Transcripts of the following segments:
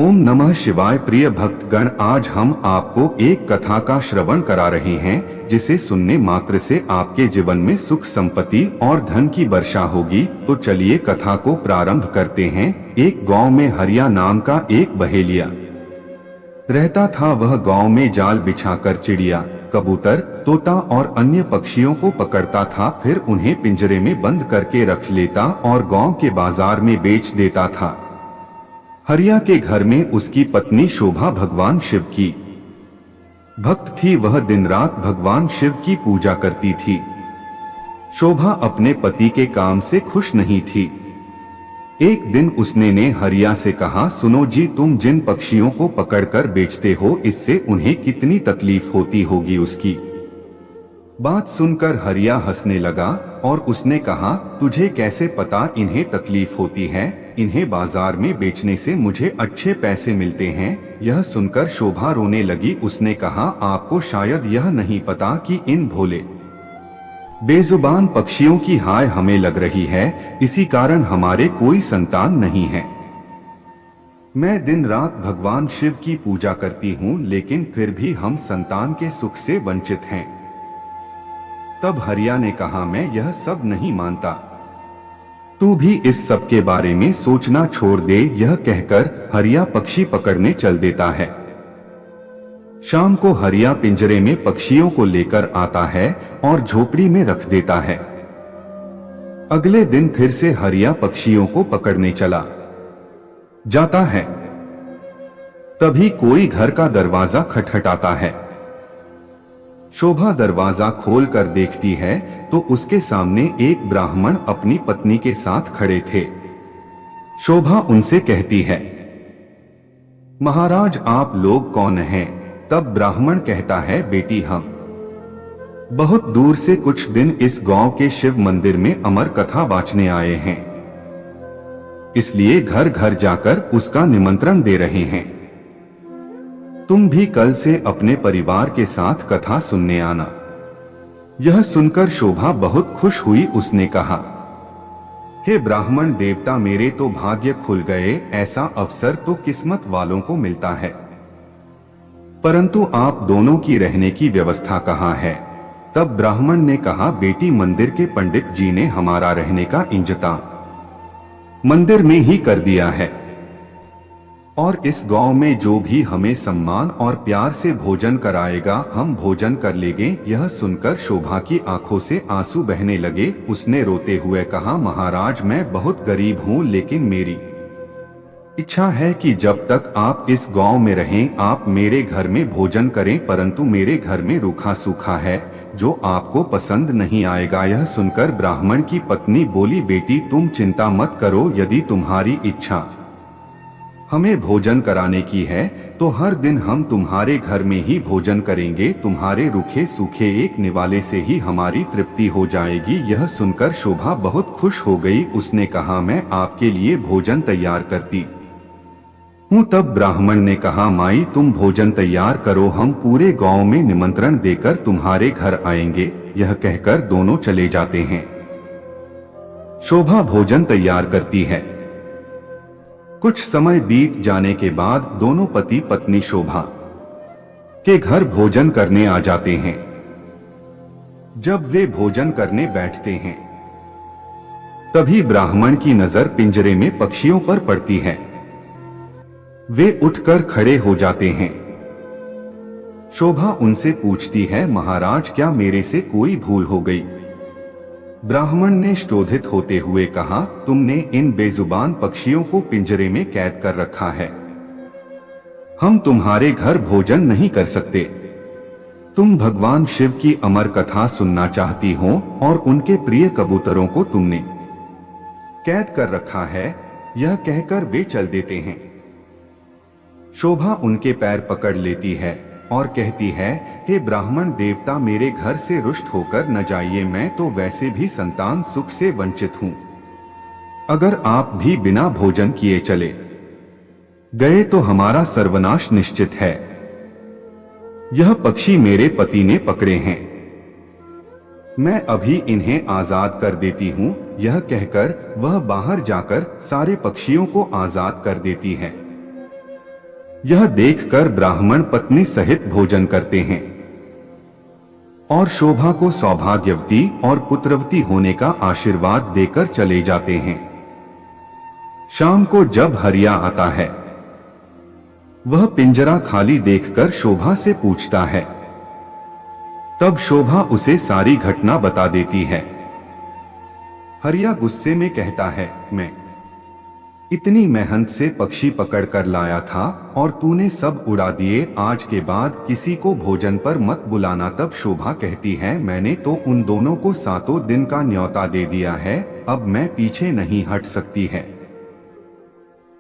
ओम नमः शिवाय। प्रिय भक्तगण, आज हम आपको एक कथा का श्रवण करा रहे हैं जिसे सुनने मात्र से आपके जीवन में सुख संपत्ति और धन की वर्षा होगी। तो चलिए कथा को प्रारंभ करते हैं। एक गांव में हरिया नाम का एक बहेलिया रहता था। वह गांव में जाल बिछाकर चिड़िया, कबूतर, तोता और अन्य पक्षियों को पकड़ता था, फिर उन्हें पिंजरे में बंद करके रख लेता और गांव के बाजार में बेच देता था। हरिया के घर में उसकी पत्नी शोभा भगवान शिव की भक्त थी। वह दिन रात भगवान शिव की पूजा करती थी। शोभा अपने पति के काम से खुश नहीं थी। एक दिन उसने ने हरिया से कहा, सुनो जी, तुम जिन पक्षियों को पकड़कर बेचते हो, इससे उन्हें कितनी तकलीफ होती होगी। उसकी बात सुनकर हरिया हंसने लगा और उसने कहा, तुझे कैसे पता इन्हें तकलीफ होती है? इन्हें बाजार में बेचने से मुझे अच्छे पैसे मिलते हैं। यह सुनकर शोभा रोने लगी। उसने कहा, आपको शायद यह नहीं पता कि इन भोले बेजुबान पक्षियों की हाय हमें लग रही है, इसी कारण हमारे कोई संतान नहीं है। मैं दिन रात भगवान शिव की पूजा करती हूँ, लेकिन फिर भी हम संतान के सुख से वंचित हैं। तब हरिया ने कहा, मैं यह सब नहीं मानता, तू भी इस सब के बारे में सोचना छोड़ दे। यह कहकर हरिया पक्षी पकड़ने चल देता है। शाम को हरिया पिंजरे में पक्षियों को लेकर आता है और झोपड़ी में रख देता है। अगले दिन फिर से हरिया पक्षियों को पकड़ने चला जाता है। तभी कोई घर का दरवाजा खटखटाता है। शोभा दरवाजा खोलकर देखती है तो उसके सामने एक ब्राह्मण अपनी पत्नी के साथ खड़े थे। शोभा उनसे कहती है, महाराज, आप लोग कौन हैं? तब ब्राह्मण कहता है, बेटी, हम बहुत दूर से कुछ दिन इस गांव के शिव मंदिर में अमर कथा वाचने आए हैं, इसलिए घर घर जाकर उसका निमंत्रण दे रहे हैं। तुम भी कल से अपने परिवार के साथ कथा सुनने आना। यह सुनकर शोभा बहुत खुश हुई। उसने कहा, हे ब्राह्मण देवता, मेरे तो भाग्य खुल गए। ऐसा अवसर तो किस्मत वालों को मिलता है, परंतु आप दोनों की रहने की व्यवस्था कहाँ है? तब ब्राह्मण ने कहा, बेटी, मंदिर के पंडित जी ने हमारा रहने का इंतजाम मंदिर में ही कर दिया है, और इस गांव में जो भी हमें सम्मान और प्यार से भोजन कराएगा, हम भोजन कर लेंगे। यह सुनकर शोभा की आंखों से आंसू बहने लगे। उसने रोते हुए कहा, महाराज, मैं बहुत गरीब हूँ, लेकिन मेरी इच्छा है कि जब तक आप इस गांव में रहें, आप मेरे घर में भोजन करें, परंतु मेरे घर में रूखा सूखा है जो आपको पसंद नहीं आएगा। यह सुनकर ब्राह्मण की पत्नी बोली, बेटी, तुम चिंता मत करो। यदि तुम्हारी इच्छा हमें भोजन कराने की है तो हर दिन हम तुम्हारे घर में ही भोजन करेंगे। तुम्हारे रूखे सूखे एक निवाले से ही हमारी तृप्ति हो जाएगी। यह सुनकर शोभा बहुत खुश हो गई। उसने कहा, मैं आपके लिए भोजन तैयार करती हूँ। तब ब्राह्मण ने कहा, माई, तुम भोजन तैयार करो, हम पूरे गांव में निमंत्रण देकर तुम्हारे घर आएंगे। यह कहकर दोनों चले जाते हैं। शोभा भोजन तैयार करती है। कुछ समय बीत जाने के बाद दोनों पति पत्नी शोभा के घर भोजन करने आ जाते हैं। जब वे भोजन करने बैठते हैं, तभी ब्राह्मण की नजर पिंजरे में पक्षियों पर पड़ती है। वे उठकर खड़े हो जाते हैं। शोभा उनसे पूछती है, महाराज, क्या मेरे से कोई भूल हो गई? ब्राह्मण ने क्रोधित होते हुए कहा, तुमने इन बेजुबान पक्षियों को पिंजरे में कैद कर रखा है। हम तुम्हारे घर भोजन नहीं कर सकते। तुम भगवान शिव की अमर कथा सुनना चाहती हो और उनके प्रिय कबूतरों को तुमने कैद कर रखा है। यह कहकर वे चल देते हैं। शोभा उनके पैर पकड़ लेती है और कहती है, हे ब्राह्मण देवता, मेरे घर से रुष्ट होकर न जाइए। मैं तो वैसे भी संतान सुख से वंचित हूँ। अगर आप भी बिना भोजन किए चले गए तो हमारा सर्वनाश निश्चित है। यह पक्षी मेरे पति ने पकड़े हैं, मैं अभी इन्हें आजाद कर देती हूँ। यह कहकर वह बाहर जाकर सारे पक्षियों को आजाद कर देती है। यह देखकर ब्राह्मण पत्नी सहित भोजन करते हैं और शोभा को सौभाग्यवती और पुत्रवती होने का आशीर्वाद देकर चले जाते हैं। शाम को जब हरिया आता है, वह पिंजरा खाली देखकर शोभा से पूछता है। तब शोभा उसे सारी घटना बता देती है। हरिया गुस्से में कहता है, मैं इतनी मेहनत से पक्षी पकड़ कर लाया था और तूने सब उड़ा दिए। आज के बाद किसी को भोजन पर मत बुलाना। तब शोभा कहती है, मैंने तो उन दोनों को 7 दिन का न्योता दे दिया है, अब मैं पीछे नहीं हट सकती है।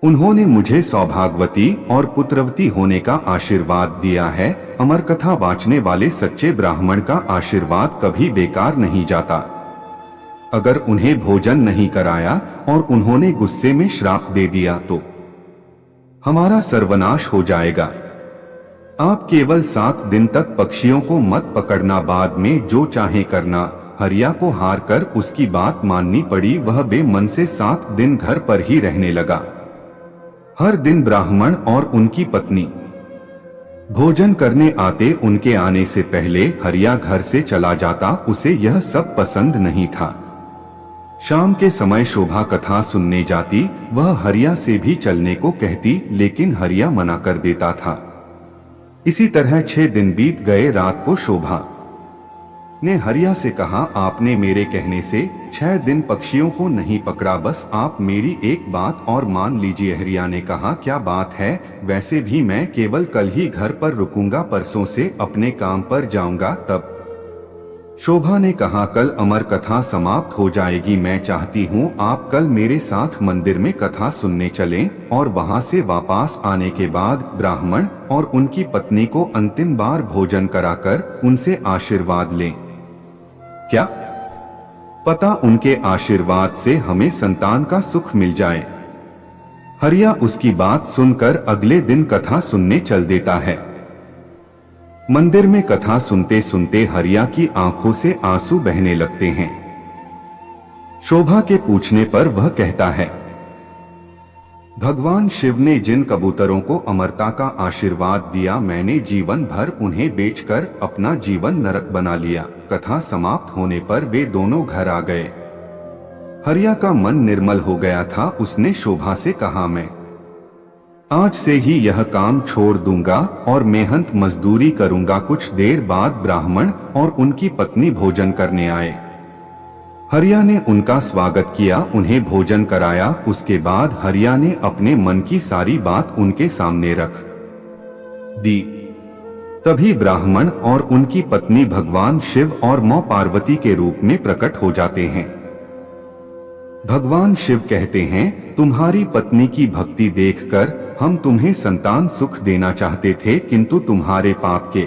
उन्होंने मुझे सौभाग्यवती और पुत्रवती होने का आशीर्वाद दिया है। अमर कथा वाचने वाले सच्चे ब्राह्मण का आशीर्वाद कभी बेकार नहीं जाता। अगर उन्हें भोजन नहीं कराया और उन्होंने गुस्से में श्राप दे दिया तो हमारा सर्वनाश हो जाएगा। आप केवल 7 दिन तक पक्षियों को मत पकड़ना, बाद में जो चाहे करना। हरिया को हार कर उसकी बात माननी पड़ी। वह बेमन से 7 दिन घर पर ही रहने लगा। हर दिन ब्राह्मण और उनकी पत्नी भोजन करने आते। उनके आने से पहले हरिया घर से चला जाता। उसे यह सब पसंद नहीं था। शाम के समय शोभा कथा सुनने जाती। वह हरिया से भी चलने को कहती, लेकिन हरिया मना कर देता था। इसी तरह 6 दिन बीत गए। रात को शोभा ने हरिया से कहा, आपने मेरे कहने से 6 दिन पक्षियों को नहीं पकड़ा, बस आप मेरी एक बात और मान लीजिए। हरिया ने कहा, क्या बात है? वैसे भी मैं केवल कल ही घर पर रुकूंगा, परसों से अपने काम पर जाऊंगा। तब शोभा ने कहा, कल अमर कथा समाप्त हो जाएगी। मैं चाहती हूँ आप कल मेरे साथ मंदिर में कथा सुनने चलें और वहाँ से वापस आने के बाद ब्राह्मण और उनकी पत्नी को अंतिम बार भोजन कराकर उनसे आशीर्वाद लें। क्या पता उनके आशीर्वाद से हमें संतान का सुख मिल जाए। हरिया उसकी बात सुनकर अगले दिन कथा सुनने चल देता है। मंदिर में कथा सुनते सुनते हरिया की आंखों से आंसू बहने लगते हैं। शोभा के पूछने पर वह कहता है, भगवान शिव ने जिन कबूतरों को अमरता का आशीर्वाद दिया, मैंने जीवन भर उन्हें बेचकर अपना जीवन नरक बना लिया। कथा समाप्त होने पर वे दोनों घर आ गए। हरिया का मन निर्मल हो गया था। उसने शोभा से कहा, मैं आज से ही यह काम छोड़ दूंगा और मेहनत मजदूरी करूंगा। कुछ देर बाद ब्राह्मण और उनकी पत्नी भोजन करने आए। हरिया ने उनका स्वागत किया, उन्हें भोजन कराया। उसके बाद हरिया ने अपने मन की सारी बात उनके सामने रख दी। तभी ब्राह्मण और उनकी पत्नी भगवान शिव और मां पार्वती के रूप में प्रकट हो जाते हैं। भगवान शिव कहते हैं, तुम्हारी पत्नी की भक्ति देखकर हम तुम्हें संतान सुख देना चाहते थे, किंतु तुम्हारे पाप के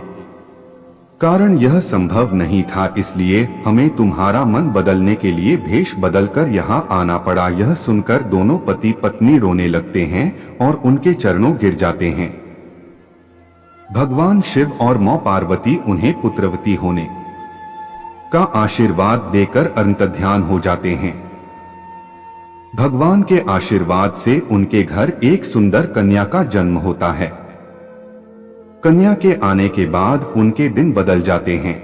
कारण यह संभव नहीं था, इसलिए हमें तुम्हारा मन बदलने के लिए भेष बदलकर यहाँ आना पड़ा। यह सुनकर दोनों पति पत्नी रोने लगते हैं और उनके चरणों गिर जाते हैं। भगवान शिव और मां पार्वती उन्हें पुत्रवती होने का आशीर्वाद देकर अंतर्ध्यान हो जाते हैं। भगवान के आशीर्वाद से उनके घर एक सुंदर कन्या का जन्म होता है। कन्या के आने के बाद उनके दिन बदल जाते हैं।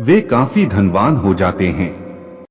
वे काफी धनवान हो जाते हैं।